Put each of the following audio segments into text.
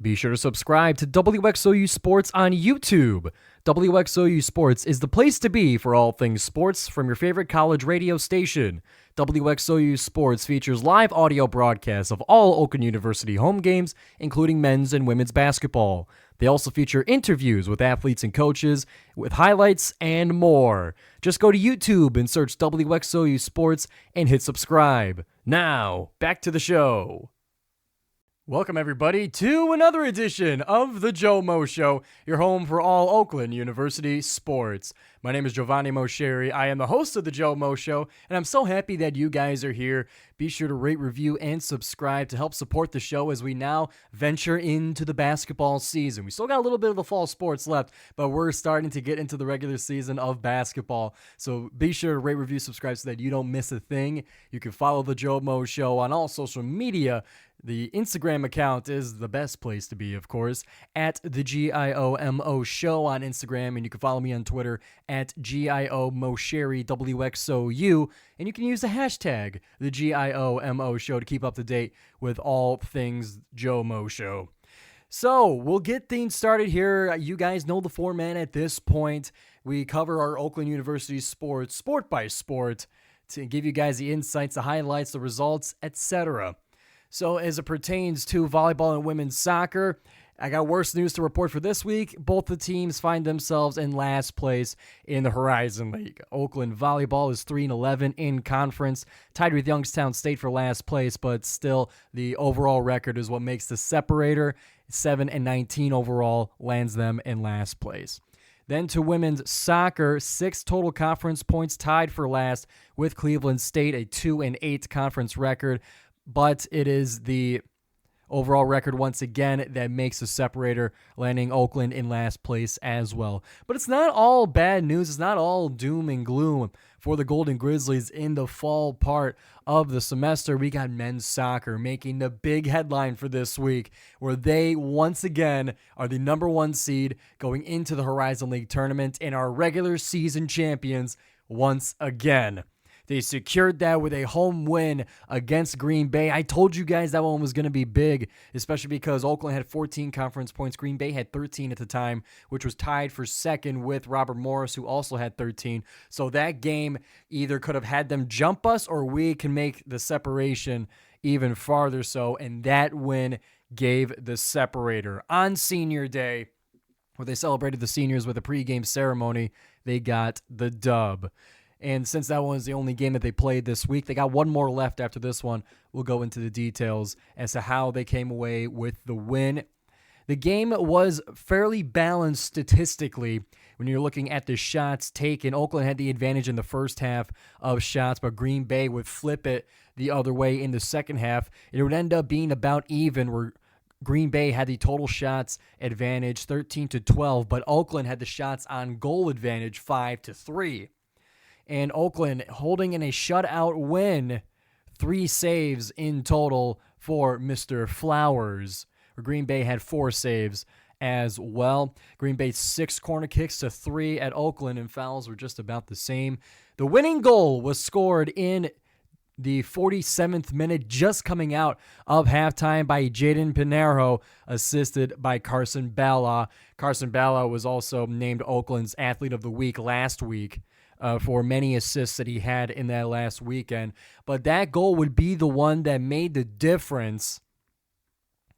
Be sure to subscribe to WXOU Sports on YouTube. WXOU Sports is the place to be for all things sports from your favorite college radio station. WXOU Sports features live audio broadcasts of all Oakland University home games, including men's and women's basketball. They also feature interviews with athletes and coaches, with highlights and more. Just go to YouTube and search WXOU Sports and hit subscribe. Now, back to the show. Welcome, everybody, to another edition of the GioMoShow, your home for all Oakland University sports. My name is Giovanni Mosheri. I am the host of the GioMoShow, and I'm so happy that you guys are here. Be sure to rate, review, and subscribe to help support the show as we now venture into the basketball season. We still got a little bit of the fall sports left, but we're starting to get into the regular season of basketball. So be sure to rate, review, subscribe so that you don't miss a thing. You can follow the GioMoShow on all social media. The Instagram account is the best place to be, of course, at the GioMo Show on Instagram, and you can follow me on Twitter at GioMosheri, WXOU, and you can use the hashtag, the GioMo Show, to keep up to date with all things GioMoShow. So, we'll get things started here. You guys know the format at this point. We cover our Oakland University sports, sport by sport, to give you guys the insights, the highlights, the results, etc. So as it pertains to volleyball and women's soccer, I got worse news to report for this week. Both the teams find themselves in last place in the Horizon League. Oakland volleyball is 3-11 in conference, tied with Youngstown State for last place, but still the overall record is what makes the separator. 7-19 overall lands them in last place. Then to women's soccer, 6 total conference points, tied for last with Cleveland State, a 2-8 conference record. But it is the overall record once again that makes the separator, landing Oakland in last place as well. But it's not all bad news. It's not all doom and gloom for the Golden Grizzlies in the fall part of the semester. We got men's soccer making the big headline for this week, where they once again are the number 1 seed going into the Horizon League tournament and are regular season champions once again. They secured that with a home win against Green Bay. I told you guys that one was going to be big, especially because Oakland had 14 conference points. Green Bay had 13 at the time, which was tied for second with Robert Morris, who also had 13. So that game either could have had them jump us, or we can make the separation even farther so. And that win gave the separator. On senior day, where they celebrated the seniors with a pregame ceremony, they got the dub. And since that one was the only game that they played this week, they got one more left after this one. We'll go into the details as to how they came away with the win. The game was fairly balanced statistically when you're looking at the shots taken. Oakland had the advantage in the first half of shots, but Green Bay would flip it the other way in the second half. It would end up being about even, where Green Bay had the total shots advantage 13-12, but Oakland had the shots on goal advantage 5-3. And Oakland holding in a shutout win, 3 saves in total for Mr. Flowers. Green Bay had 4 saves as well. Green Bay 6 corner kicks to 3 at Oakland, and fouls were just about the same. The winning goal was scored in the 47th minute, just coming out of halftime, by Jaden Pinheiro, assisted by Carson Bala. Carson Bala was also named Oakland's Athlete of the Week last week. For many assists that he had in that last weekend. But that goal would be the one that made the difference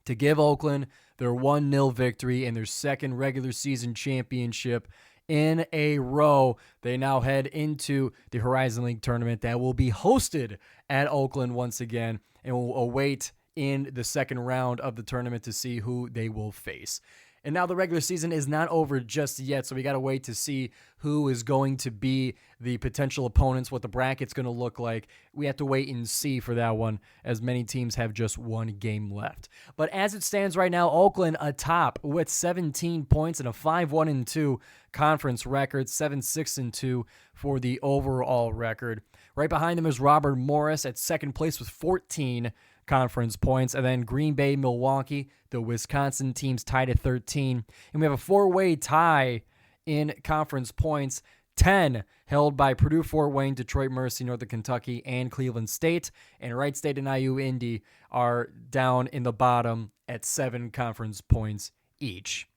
to give Oakland their 1-0 victory in their second regular season championship in a row. They now head into the Horizon League tournament that will be hosted at Oakland once again, and will await in the second round of the tournament to see who they will face. And now the regular season is not over just yet, so we got to wait to see who is going to be the potential opponents, what the bracket's going to look like. We have to wait and see for that one, as many teams have just one game left. But as it stands right now, Oakland atop with 17 points and a 5-1-2 conference record, 7-6-2 for the overall record. Right behind them is Robert Morris at second place with 14 conference points, and then Green Bay, Milwaukee, the Wisconsin teams tied at 13. And we have a 4-way tie in conference points 10 held by Purdue, Fort Wayne, Detroit Mercy, Northern Kentucky, and Cleveland State. And Wright State and IU Indy are down in the bottom at 7 conference points each.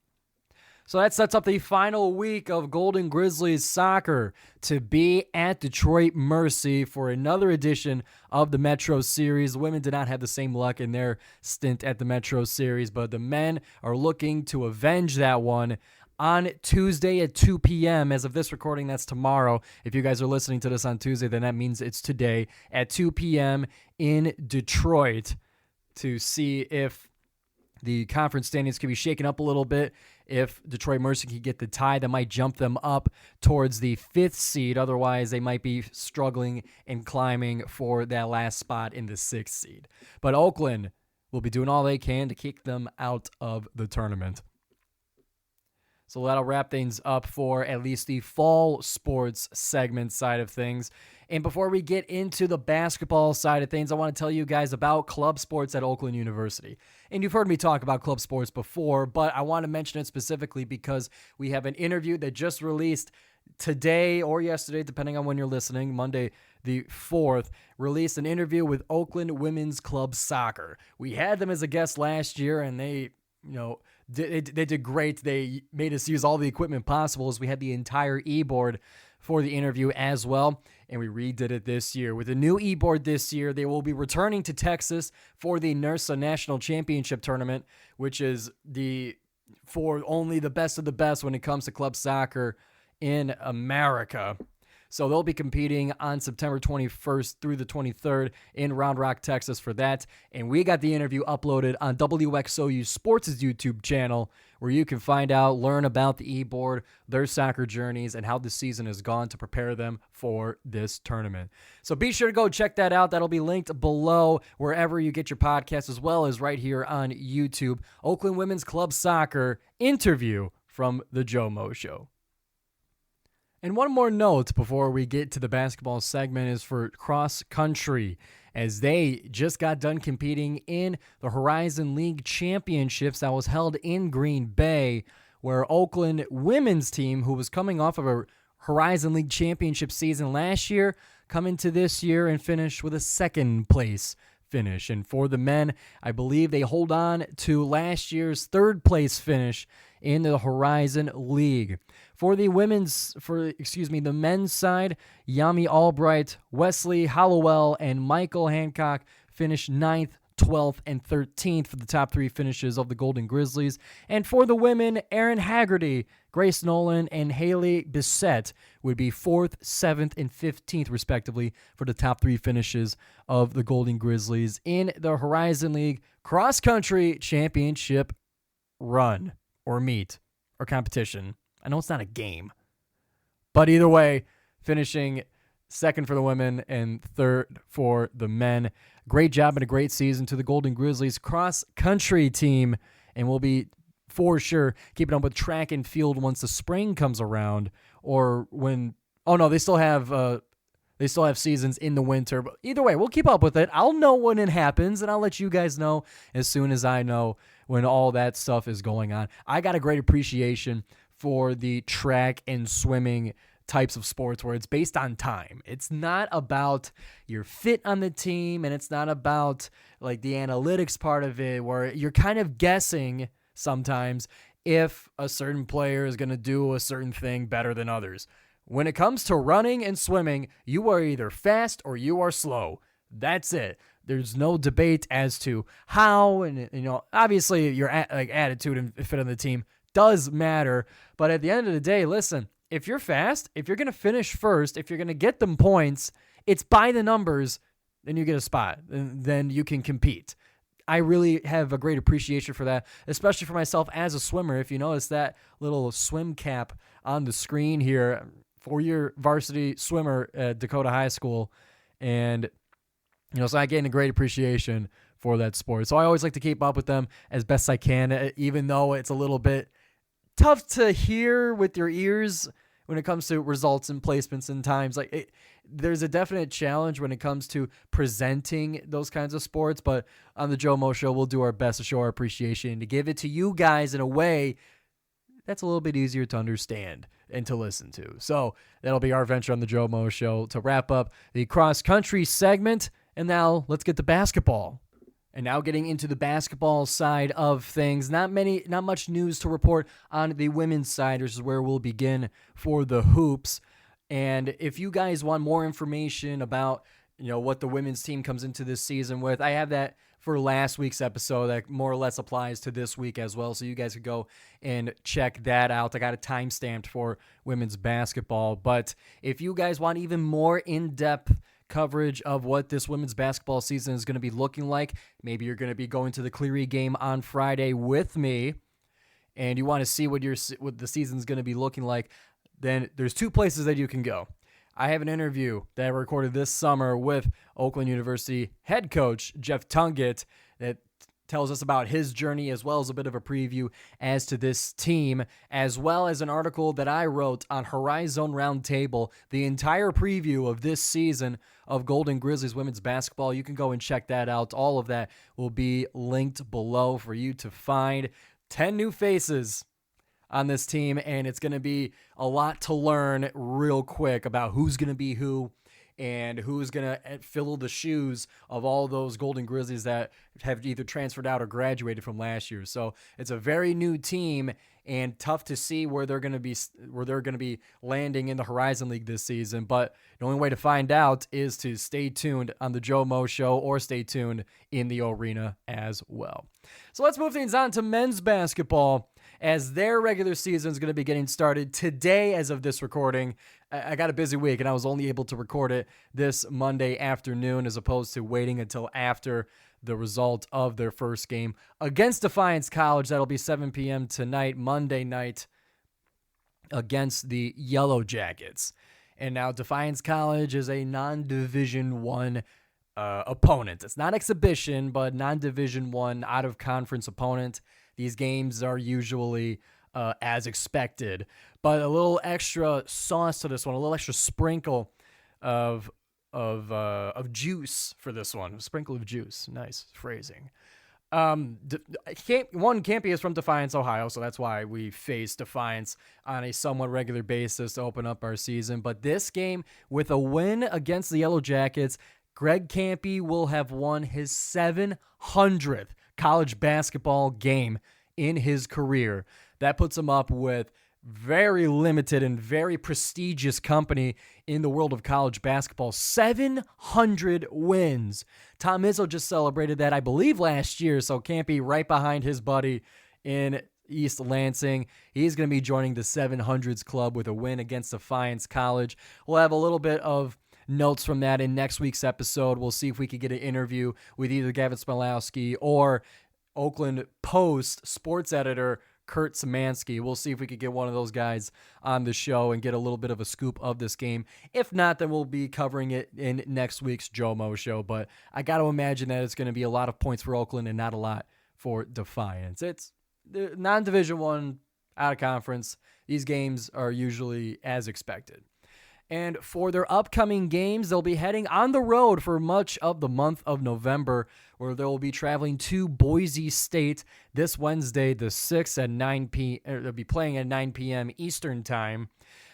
So that sets up the final week of Golden Grizzlies soccer to be at Detroit Mercy for another edition of the Metro Series. The women did not have the same luck in their stint at the Metro Series, but the men are looking to avenge that one on Tuesday at 2 p.m. As of this recording, that's tomorrow. If you guys are listening to this on Tuesday, then that means it's today at 2 p.m. in Detroit to see if the conference standings can be shaken up a little bit. If Detroit Mercy can get the tie, that might jump them up towards the 5th seed. Otherwise, they might be struggling and climbing for that last spot in the 6th seed. But Oakland will be doing all they can to kick them out of the tournament. So that'll wrap things up for at least the fall sports segment side of things. And before we get into the basketball side of things, I want to tell you guys about club sports at Oakland University. And you've heard me talk about club sports before, but I want to mention it specifically because we have an interview that just released today or yesterday, depending on when you're listening, Monday the 4th, released an interview with Oakland Women's Club Soccer. We had them as a guest last year, and they did great. They made us use all the equipment possible as we had the entire e-board for the interview as well, and we redid it this year. With a new e-board this year, they will be returning to Texas for the NERSA National Championship Tournament, which is for only the best of the best when it comes to club soccer in America. So they'll be competing on September 21st through the 23rd in Round Rock, Texas for that. And we got the interview uploaded on WXOU Sports' YouTube channel, where you can find out, learn about the e-board, their soccer journeys, and how the season has gone to prepare them for this tournament. So be sure to go check that out. That'll be linked below wherever you get your podcasts, as well as right here on YouTube. Oakland Women's Club Soccer interview from the GioMoShow. And one more note before we get to the basketball segment is for cross country, as they just got done competing in the Horizon League Championships that was held in Green Bay, where Oakland women's team, who was coming off of a Horizon League Championship season last year, come into this year and finish with a 2nd place finish. And for the men, I believe they hold on to last year's 3rd place finish in the Horizon League. For the the men's side, Yami Albright, Wesley Hallowell, and Michael Hancock finished 9th, 12th, and 13th for the top 3 finishes of the Golden Grizzlies. And for the women, Erin Haggerty, Grace Nolan, and Haley Bissett would be 4th, 7th, and 15th, respectively, for the top 3 finishes of the Golden Grizzlies in the Horizon League Cross Country Championship run, or meet, or competition. I know it's not a game, but either way, finishing 2nd for the women and 3rd for the men. Great job and a great season to the Golden Grizzlies cross-country team, and we'll be for sure keeping up with track and field once the spring comes around, or when they still have seasons in the winter. But either way, we'll keep up with it. I'll know when it happens, and I'll let you guys know as soon as I know when all that stuff is going on. I got a great appreciation for the track and swimming types of sports where it's based on time. It's not about your fit on the team, and it's not about like the analytics part of it where you're kind of guessing sometimes if a certain player is going to do a certain thing better than others. When it comes to running and swimming, you are either fast or you are slow. That's it. There's no debate as to how, and obviously your attitude and fit on the team does matter, but at the end of the day, listen, if you're fast, if you're going to finish first, if you're going to get them points, it's by the numbers, then you get a spot, and then you can compete. I really have a great appreciation for that, especially for myself as a swimmer. If you notice that little swim cap on the screen here, 4-year varsity swimmer at Dakota High School, and so I gained a great appreciation for that sport. So I always like to keep up with them as best I can, even though it's a little bit tough to hear with your ears when it comes to results and placements and times. There's a definite challenge when it comes to presenting those kinds of sports, but on the GioMoShow, we'll do our best to show our appreciation and to give it to you guys in a way that's a little bit easier to understand and to listen to. So that'll be our venture on the Joe Show to wrap up the cross-country segment. And now let's get to basketball. And now getting into the basketball side of things, not much news to report on the women's side, which is where we'll begin for the hoops. And if you guys want more information about, what the women's team comes into this season with, I have that for last week's episode that more or less applies to this week as well. So you guys could go and check that out. I got it timestamped for women's basketball. But if you guys want even more in-depth coverage of what this women's basketball season is going to be looking like, maybe you're going to be going to the Cleary game on Friday with me, and you want to see what the season's going to be looking like, then there's two places that you can go. I have an interview that I recorded this summer with Oakland University head coach Jeff Tungett that tells us about his journey, as well as a bit of a preview as to this team, as well as an article that I wrote on Horizon Roundtable, the entire preview of this season of Golden Grizzlies women's basketball. You can go and check that out. All of that will be linked below for you to find. 10 new faces on this team, and it's going to be a lot to learn real quick about who's going to be who and who's going to fill the shoes of all those Golden Grizzlies that have either transferred out or graduated from last year. So it's a very new team, and tough to see where they're going to be landing in the Horizon League this season. But the only way to find out is to stay tuned on the GioMo Show or stay tuned in the arena as well. So let's move things on to men's basketball, as their regular season is going to be getting started today as of this recording. I got a busy week, and I was only able to record it this Monday afternoon as opposed to waiting until after the result of their first game against Defiance College. That'll be 7 p.m. tonight, Monday night, against the Yellow Jackets. And now Defiance College is a non-Division I opponent. It's not exhibition, but non-Division I out-of-conference opponent. These games are usually as expected, but a little extra sauce to this one, a little extra sprinkle of juice for this one. A sprinkle of juice. Nice phrasing. Kampe is from Defiance, Ohio, so that's why we face Defiance on a somewhat regular basis to open up our season. But this game, with a win against the Yellow Jackets, Greg Kampe will have won his 700th college basketball game in his career. That puts him up with very limited and very prestigious company in the world of college basketball. 700 wins. Tom Izzo just celebrated that, I believe, last year. So Kampe right behind his buddy in East Lansing. He's going to be joining the 700s club with a win against Defiance College. We'll have a little bit of notes from that in next week's episode. We'll see if we can get an interview with either Gavin Smolowski or Oakland Post sports editor Kurt Szymanski. We'll see if we could get one of those guys on the show and get a little bit of a scoop of this game. If not, then we'll be covering it in next week's GioMo Show. But I got to imagine that it's going to be a lot of points for Oakland and not a lot for Defiance. It's the non-Division I out of conference. These games are usually as expected. And for their upcoming games, they'll be heading on the road for much of the month of November, where they'll be traveling to Boise State this Wednesday, the 6th at 9 p.m. They'll be playing at 9 p.m. Eastern Time.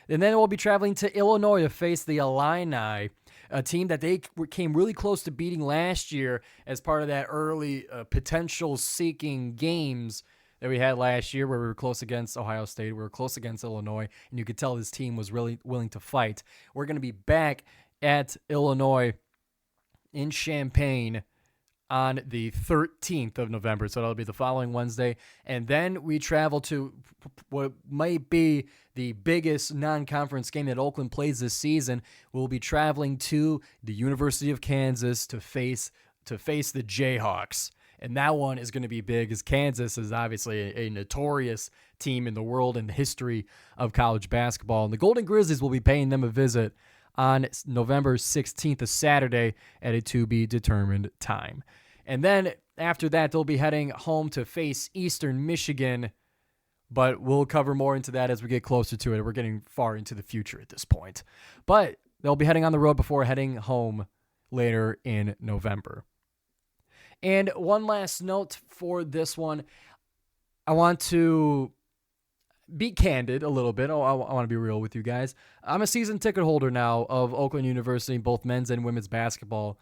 And then we'll be traveling to Illinois to face the Illini, a team that they came really close to beating last year as part of that early potential-seeking games that we had last year, where we were close against Ohio State, we were close against Illinois, and you could tell this team was really willing to fight. We're going to be back at Illinois in Champaign on the 13th of November, so that'll be the following Wednesday, and then we travel to what might be the biggest non-conference game that Oakland plays this season. We'll be traveling to the University of Kansas to face the Jayhawks. And that one is going to be big, as Kansas is obviously a notorious team in the world and the history of college basketball. And the Golden Grizzlies will be paying them a visit on November 16th, a Saturday, at a to-be-determined time. And then after that, they'll be heading home to face Eastern Michigan, but we'll cover more into that as we get closer to it. We're getting far into the future at this point. But they'll be heading on the road before heading home later in November. And one last note for this one, I want to be candid a little bit. I want to be real with you guys. I'm a season ticket holder now of Oakland University, both men's and women's basketball,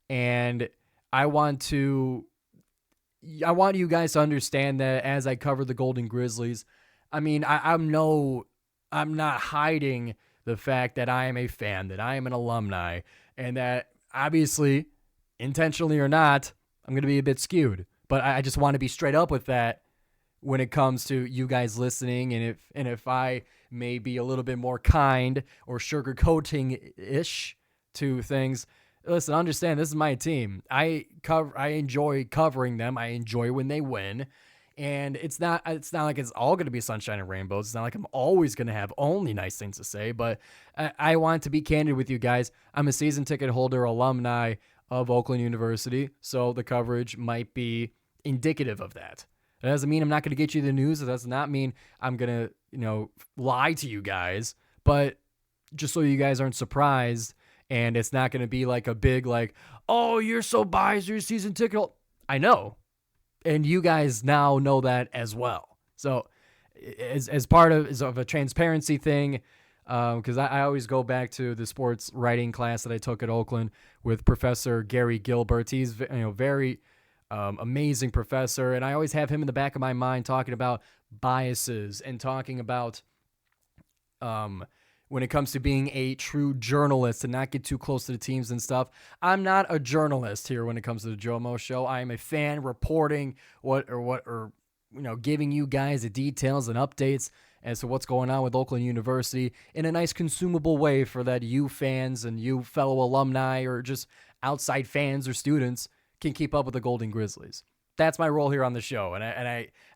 and I want you guys to understand that as I cover the Golden Grizzlies, I mean, I'm not hiding the fact that I am a fan, that I am an alumni, and that obviously, intentionally or not, I'm going to be a bit skewed. But I just want to be straight up with that when it comes to you guys listening, and if I may be a little bit more kind or sugarcoating-ish to things, listen, understand this is my team. I enjoy covering them. I enjoy when they win. And it's not like it's all going to be sunshine and rainbows. It's not like I'm always going to have only nice things to say, but I want to be candid with you guys. I'm a season ticket holder, alumni of Oakland University, so the coverage might be indicative of that. It doesn't mean I'm not going to get you the news. It does not mean I'm going to, lie to you guys, but just so you guys aren't surprised, and it's not going to be like a big, like, oh, you're so biased, you're a season ticket holder. I know. And you guys now know that as well. So as part of a transparency thing, because I always go back to the sports writing class that I took at Oakland with Professor Gary Gilbert. He's very amazing professor, and I always have him in the back of my mind talking about biases and talking about when it comes to being a true journalist and not get too close to the teams and stuff. I'm not a journalist here when it comes to the GioMoShow. I am a fan reporting giving you guys the details and updates as to what's going on with Oakland University in a nice consumable way for that you fans and you fellow alumni or just outside fans or students can keep up with the Golden Grizzlies. That's my role here on the show, and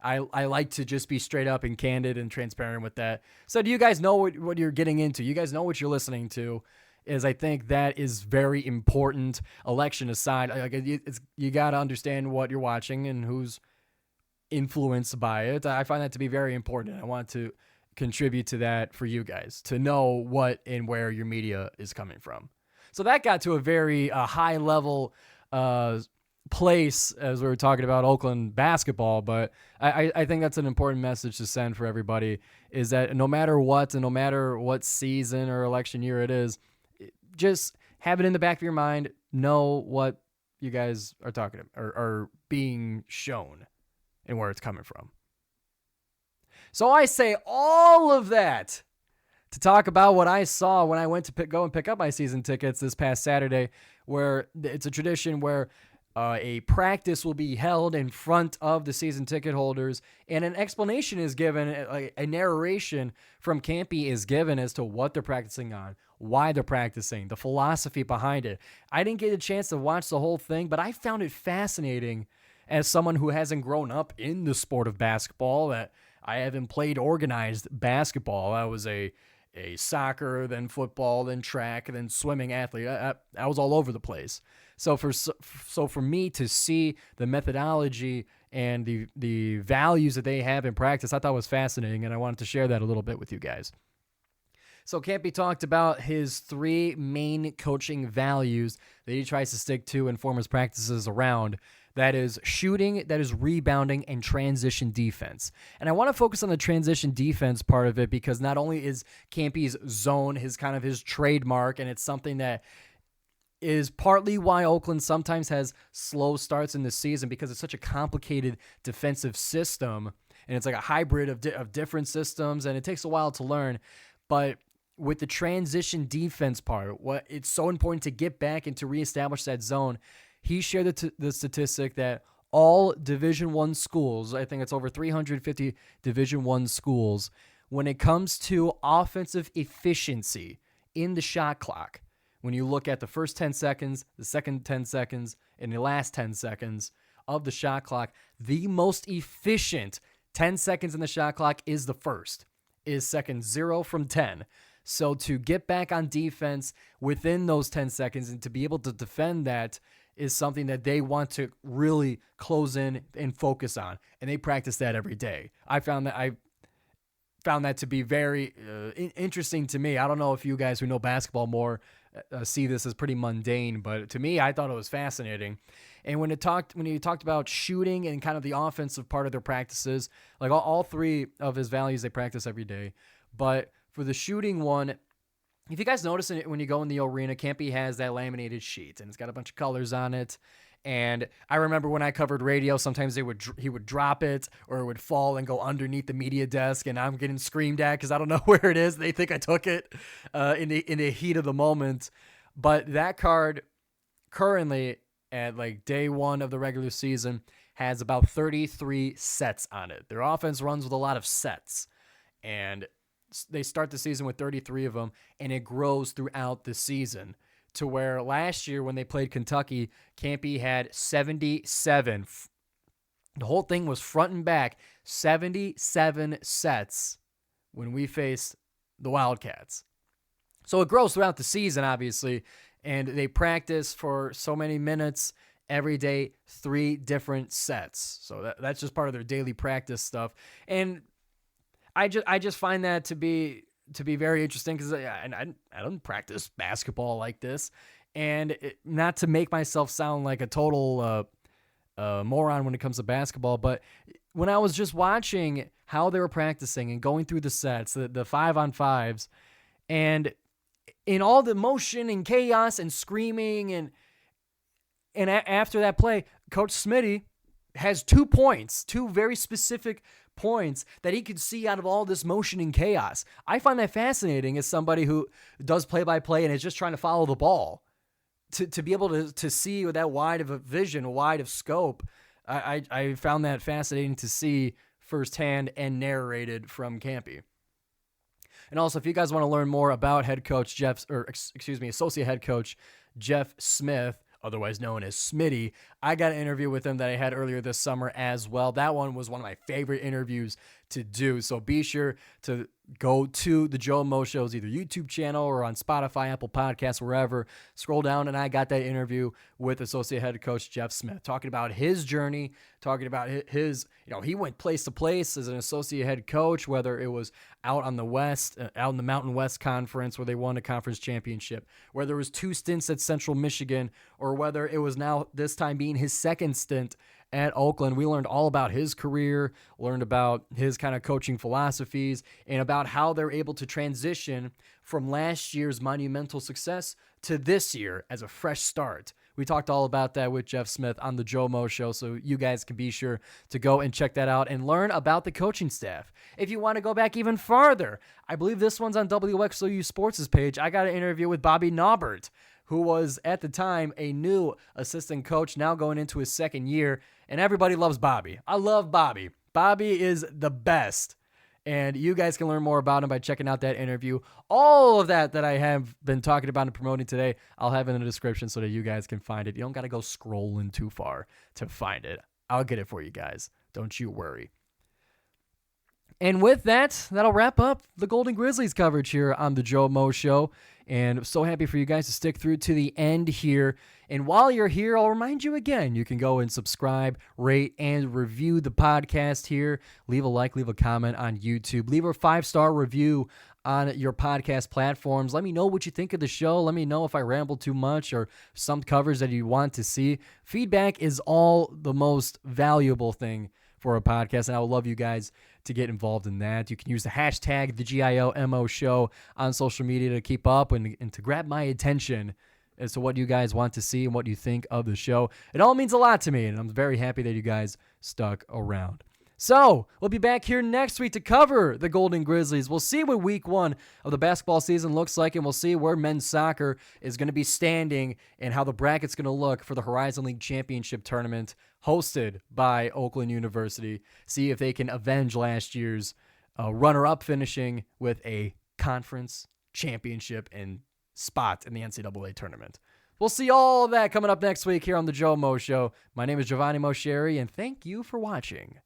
I like to just be straight up and candid and transparent with that. So do you guys know what you're getting into? You guys know what you're listening to. I think that is very important. Election aside, you got to understand what you're watching and who's influenced by it. I find that to be very important. I want to contribute to that for you guys to know what and where your media is coming from. So that got to a very high level place as we were talking about Oakland basketball, but I think that's an important message to send for everybody, is that no matter what and no matter what season or election year it is, just have it in the back of your mind, know what you guys are talking about or are being shown and where it's coming from. So I say all of that to talk about what I saw when I went to go and pick up my season tickets this past Saturday, where it's a tradition where a practice will be held in front of the season ticket holders, and an explanation is given, a narration from Kampe is given as to what they're practicing on, why they're practicing, the philosophy behind it. I didn't get a chance to watch the whole thing, but I found it fascinating as someone who hasn't grown up in the sport of basketball, that I haven't played organized basketball. I was a soccer, then football, then track, then swimming athlete. I was all over the place. So for me to see the methodology and the values that they have in practice, I thought was fascinating, and I wanted to share that a little bit with you guys. So Kampe talked about his 3 main coaching values that he tries to stick to and form his practices around. That is shooting, that is rebounding, and transition defense. And I want to focus on the transition defense part of it, because not only is Kampe's zone his trademark, and it's something that is partly why Oakland sometimes has slow starts in the season, because it's such a complicated defensive system, and it's like a hybrid of different systems, and it takes a while to learn. But with the transition defense part, what it's so important to get back and to reestablish that zone. He shared the statistic that all Division I schools, I think it's over 350 Division I schools, when it comes to offensive efficiency in the shot clock, when you look at the first 10 seconds, the second 10 seconds, and the last 10 seconds of the shot clock, the most efficient 10 seconds in the shot clock is the first, is second 0 from 10. So to get back on defense within those 10 seconds and to be able to defend that is something that they want to really close in and focus on. And they practice that every day. I found that to be very interesting to me. I don't know if you guys who know basketball more see this as pretty mundane, but to me, I thought it was fascinating. And when he talked about shooting and kind of the offensive part of their practices, like all three of his values they practice every day. But for the shooting one, if you guys notice it when you go in the arena, Kampe has that laminated sheet and it's got a bunch of colors on it. And I remember when I covered radio, sometimes he would drop it or it would fall and go underneath the media desk, and I'm getting screamed at because I don't know where it is. They think I took it in the heat of the moment. But that card currently at like day one of the regular season has about 33 sets on it. Their offense runs with a lot of sets, and they start the season with 33 of them, and it grows throughout the season. To where last year when they played Kentucky, Kampe had 77. The whole thing was front and back, 77 sets when we faced the Wildcats. So it grows throughout the season, obviously, and they practice for so many minutes every day, 3 different sets. So that's just part of their daily practice stuff. And I just find that to be very interesting because I don't practice basketball like this, and not to make myself sound like a total moron when it comes to basketball, but when I was just watching how they were practicing and going through the sets, the 5-on-5s, and in all the motion and chaos and screaming, and after that play, Coach Smitty has 2 points, 2 very specific points that he could see out of all this motion and chaos. I find that fascinating as somebody who does play-by-play and is just trying to follow the ball. To be able to see with that wide of a vision, wide of scope, I found that fascinating to see firsthand and narrated from Kampe. And also, if you guys want to learn more about associate head coach Jeff Smith, otherwise known as Smitty, I got an interview with him that I had earlier this summer as well. That one was one of my favorite interviews to do. So be sure to go to the GioMoShow's either YouTube channel or on Spotify, Apple Podcasts, wherever. Scroll down, and I got that interview with associate head coach Jeff Smith, talking about his journey, talking about his, he went place to place as an associate head coach, whether it was out on the West, out in the Mountain West Conference where they won a conference championship, whether it was 2 stints at Central Michigan, or whether it was now this time being his second stint at Oakland. We learned all about his career, learned about his kind of coaching philosophies, and about how they're able to transition from last year's monumental success to this year as a fresh start. We talked all about that with Jeff Smith on the GioMoShow, so you guys can be sure to go and check that out and learn about the coaching staff. If you want to go back even farther, I believe this one's on WXOU Sports' page. I got an interview with Bobby Naubert, who was at the time a new assistant coach, now going into his second year, and everybody loves Bobby. I love Bobby. Bobby is the best, and you guys can learn more about him by checking out that interview. All of that I have been talking about and promoting today, I'll have in the description so that you guys can find it. You don't got to go scrolling too far to find it. I'll get it for you guys. Don't you worry. And with that, that'll wrap up the Golden Grizzlies coverage here on the GioMoShow. And I'm so happy for you guys to stick through to the end here. And while you're here, I'll remind you again, you can go and subscribe, rate, and review the podcast here. Leave a like, leave a comment on YouTube. Leave a 5-star review on your podcast platforms. Let me know what you think of the show. Let me know if I ramble too much or some covers that you want to see. Feedback is all the most valuable thing for a podcast, and I would love you guys to get involved in that. You can use the hashtag, the GioMO show on social media to keep up and to grab my attention as to what you guys want to see and what you think of the show. It all means a lot to me, and I'm very happy that you guys stuck around. So, we'll be back here next week to cover the Golden Grizzlies. We'll see what week 1 of the basketball season looks like, and we'll see where men's soccer is going to be standing and how the bracket's going to look for the Horizon League Championship Tournament hosted by Oakland University. See if they can avenge last year's runner-up finishing with a conference championship and spot in the NCAA tournament. We'll see all of that coming up next week here on the GioMoShow. My name is Giovanni Mosheri, and thank you for watching.